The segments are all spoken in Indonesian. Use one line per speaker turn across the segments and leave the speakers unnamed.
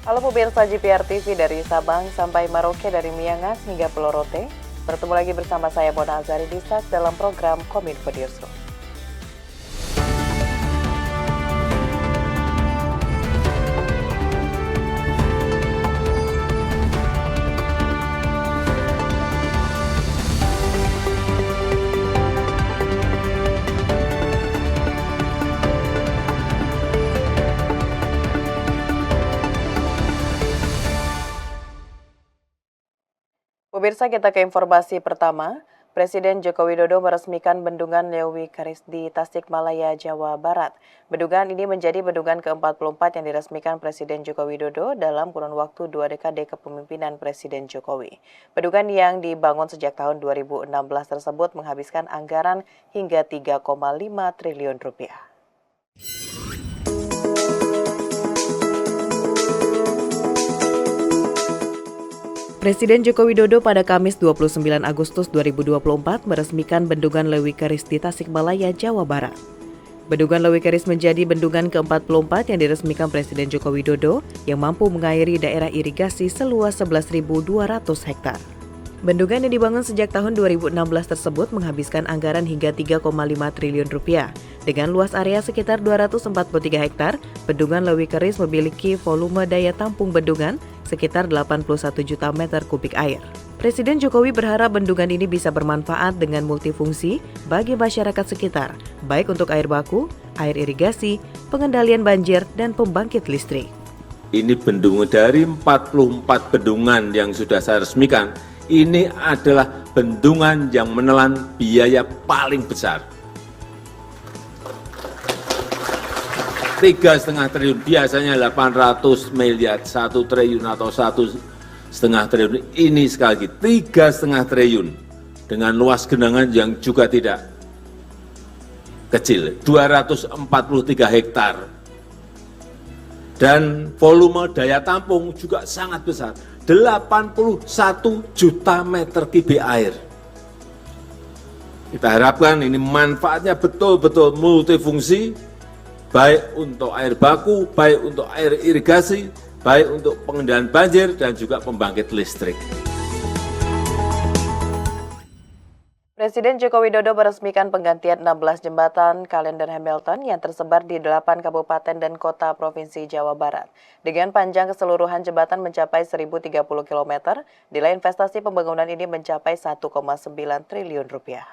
Halo pemirsa GPR TV dari Sabang sampai Merauke, dari Miangas hingga Pulau Rote. Bertemu lagi bersama saya Mona Azari Disak dalam program Kominfo Newsroom. Pemirsa, kita ke informasi pertama. Presiden Joko Widodo meresmikan Bendungan Lewi Keris di Tasikmalaya, Jawa Barat. Bendungan ini menjadi bendungan ke-44 yang diresmikan Presiden Joko Widodo dalam kurun waktu 2 dekade kepemimpinan Presiden Jokowi. Bendungan yang dibangun sejak tahun 2016 tersebut menghabiskan anggaran hingga 3,5 triliun rupiah. Presiden Joko Widodo pada Kamis 29 Agustus 2024 meresmikan Bendungan Lewi Keris di Tasikmalaya, Jawa Barat. Bendungan Lewi Keris menjadi bendungan ke-44 yang diresmikan Presiden Joko Widodo yang mampu mengairi daerah irigasi seluas 11.200 hektar. Bendungan yang dibangun sejak tahun 2016 tersebut menghabiskan anggaran hingga 3,5 triliun rupiah. Dengan luas area sekitar 243 hektar, Bendungan Lewi Keris memiliki volume daya tampung bendungan sekitar 81 juta meter kubik air. Presiden Jokowi berharap bendungan ini bisa bermanfaat dengan multifungsi bagi masyarakat sekitar, baik untuk air baku, air irigasi, pengendalian banjir, dan pembangkit listrik.
Ini bendungan dari 44 bendungan yang sudah saya resmikan, ini adalah bendungan yang menelan biaya paling besar. 3,5 triliun, biasanya 800 miliar, 1 triliun atau 1,5 triliun. Ini sekali lagi 3,5 triliun dengan luas genangan yang juga tidak kecil, 243 hektar. Dan volume daya tampung juga sangat besar, 81 juta meter kubik air. Kita harapkan ini manfaatnya betul-betul multifungsi, baik untuk air baku, baik untuk air irigasi, baik untuk pengendalian banjir, dan juga pembangkit listrik.
Presiden Joko Widodo meresmikan penggantian 16 jembatan kalender Hamilton yang tersebar di 8 kabupaten dan kota Provinsi Jawa Barat. Dengan panjang keseluruhan jembatan mencapai 1.030 km, nilai investasi pembangunan ini mencapai 1,9 triliun rupiah.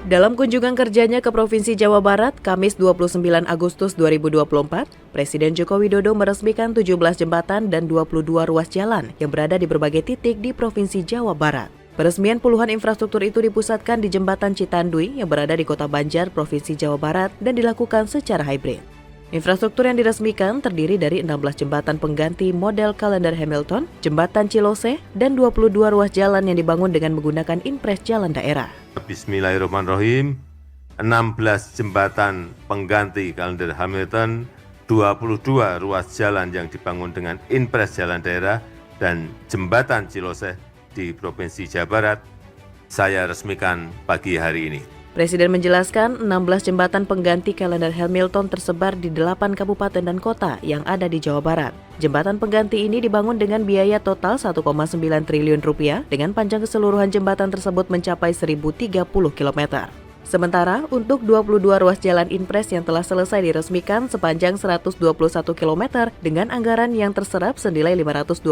Dalam kunjungan kerjanya ke Provinsi Jawa Barat, Kamis 29 Agustus 2024, Presiden Joko Widodo meresmikan 17 jembatan dan 22 ruas jalan yang berada di berbagai titik di Provinsi Jawa Barat. Peresmian puluhan infrastruktur itu dipusatkan di Jembatan Citandui yang berada di Kota Banjar, Provinsi Jawa Barat dan dilakukan secara hibrid. Infrastruktur yang diresmikan terdiri dari 16 jembatan pengganti model kalender Hamilton, Jembatan Cilose, dan 22 ruas jalan yang dibangun dengan menggunakan impres jalan daerah.
Bismillahirrahmanirrahim. 16 jembatan pengganti kalender Hamilton, 22 ruas jalan yang dibangun dengan impres jalan daerah, dan Jembatan Cilose di Provinsi Jawa Barat saya resmikan pagi hari ini.
Presiden menjelaskan 16 jembatan pengganti kalender Hamilton tersebar di 8 kabupaten dan kota yang ada di Jawa Barat. Jembatan pengganti ini dibangun dengan biaya total 1,9 triliun rupiah dengan panjang keseluruhan jembatan tersebut mencapai 1.030 km. Sementara untuk 22 ruas jalan impres yang telah selesai diresmikan sepanjang 121 km dengan anggaran yang terserap senilai 521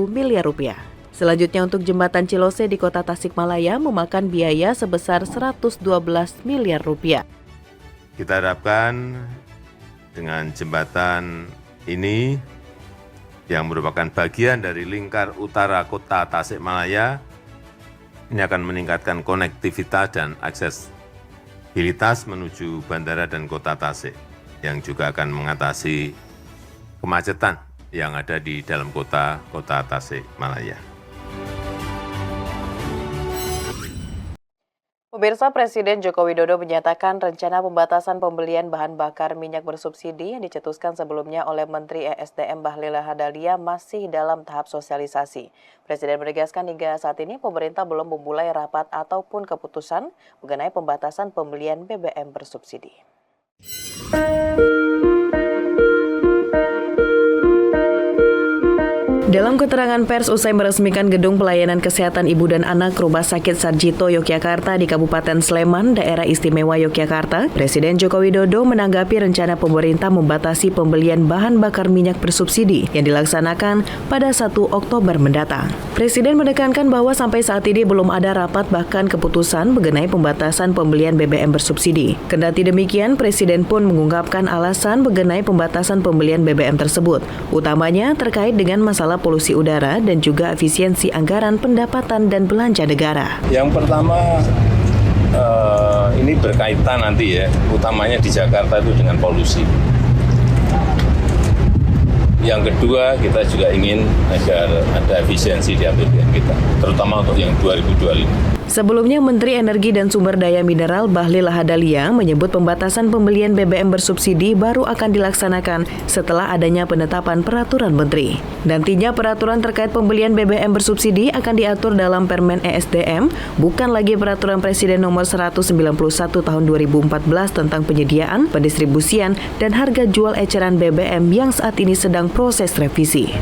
miliar rupiah. Selanjutnya untuk Jembatan Cilose di Kota Tasikmalaya memakan biaya sebesar 112 miliar rupiah.
Kita harapkan dengan jembatan ini yang merupakan bagian dari lingkar utara Kota Tasikmalaya, ini akan meningkatkan konektivitas dan aksesibilitas menuju bandara dan Kota Tasik, yang juga akan mengatasi kemacetan yang ada di dalam Kota Tasikmalaya.
Pemirsa, Presiden Joko Widodo menyatakan rencana pembatasan pembelian bahan bakar minyak bersubsidi yang dicetuskan sebelumnya oleh Menteri ESDM Bahlil Lahadalia masih dalam tahap sosialisasi. Presiden menegaskan hingga saat ini pemerintah belum memulai rapat ataupun keputusan mengenai pembatasan pembelian BBM bersubsidi. Dalam keterangan pers usai meresmikan Gedung Pelayanan Kesehatan Ibu dan Anak Rumah Sakit Sarjito Yogyakarta di Kabupaten Sleman, Daerah Istimewa Yogyakarta, Presiden Joko Widodo menanggapi rencana pemerintah membatasi pembelian bahan bakar minyak bersubsidi yang dilaksanakan pada 1 Oktober mendatang. Presiden menekankan bahwa sampai saat ini belum ada rapat bahkan keputusan mengenai pembatasan pembelian BBM bersubsidi. Kendati demikian, Presiden pun mengungkapkan alasan mengenai pembatasan pembelian BBM tersebut, utamanya terkait dengan masalah polusi udara dan juga efisiensi anggaran pendapatan dan belanja negara.
Yang pertama, ini berkaitan nanti ya, utamanya di Jakarta itu dengan polusi. Yang kedua, kita juga ingin agar ada efisiensi di APBN kita, terutama untuk yang 2025.
Sebelumnya, Menteri Energi dan Sumber Daya Mineral Bahlil Lahadalia menyebut pembatasan pembelian BBM bersubsidi baru akan dilaksanakan setelah adanya penetapan peraturan menteri. Nantinya peraturan terkait pembelian BBM bersubsidi akan diatur dalam Permen ESDM, bukan lagi peraturan Presiden nomor 191 tahun 2014 tentang penyediaan, pendistribusian, dan harga jual eceran BBM yang saat ini sedang proses revisi.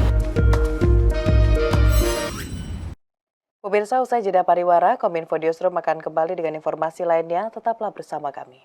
Pemirsa, usai jeda pariwara, Kominfo Newsroom akan kembali dengan informasi lainnya. Tetaplah bersama kami.